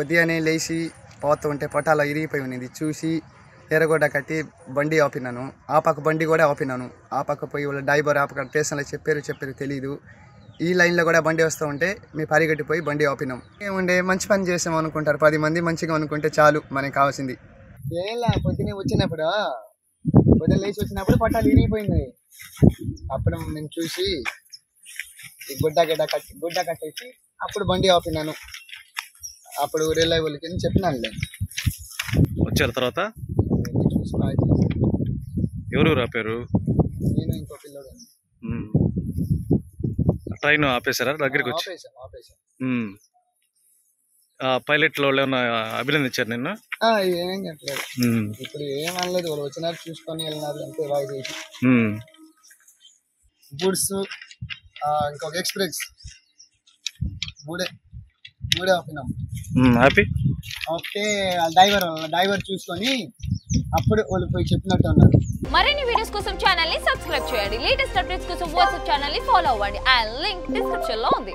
ఉదయాన్నే లేచి పోతూ ఉంటే పొటాలో ఇరిగిపోయి ఉన్నది చూసి ఎర్రగొడ్డ కట్టి బండి ఆపినాను. ఆ పక్క బండి కూడా ఆపినాను. ఆ పక్క పోయి వాళ్ళ డ్రైవర్ ఆ పక్క స్టేషన్లో చెప్పారు తెలీదు. ఈ లైన్లో కూడా బండి వస్తూ ఉంటే మేము పరిగెట్టిపోయి బండి ఆపినాం. ఏముండే మంచి పని చేసాం అనుకుంటారు, 10 మంది మంచిగా అనుకుంటే చాలు మనకి కావాల్సింది. ఏలా పొద్దునే వచ్చినప్పుడు పొద్దున లేచి వచ్చినప్పుడు పట్టాలు ఇరిగిపోయింది. అప్పుడు నేను చూసి ఈ గుడ్డ కట్టేసి అప్పుడు బండి ఆపినాను. అప్పుడు రిలయబుల్కి చెప్పినాను. వచ్చారు తర్వాత చూసి ఎవరు ఆపారు? నేను ఇంకో పిల్లడు. ట్రైన్ ఆపేశారా దగ్గరికి వచ్చి? ఆపేసాం. పైలట్ వాళ్ళు ఏమన్నా అభినందించారు నిన్ను? ఏం చెప్పలేదు. ఇప్పుడు ఏమనలేదు, వాళ్ళు వచ్చినారు చూసుకొని వెళ్ళినారు అంతే. వాయిస్ వేసి గూడ్స్ ఇంకొక ఎక్స్ప్రెస్ మూడే ఆపినాం. Happy okay. డ్రైవర్ చూసుకొని అప్పుడు వాళ్ళు పోయి చెప్పినట్టు ఉన్నారు. మరిన్ని వీడియోస్ కోసం ఛానల్ ని సబ్స్క్రైబ్ చేయండి. లేటెస్ట్ అప్డేట్స్ కోసం వాట్సాప్ ఛానల్ ని ఫాలో అవ్వండి. ఆ లింక్ డిస్క్రిప్షన్ లో ఉంది.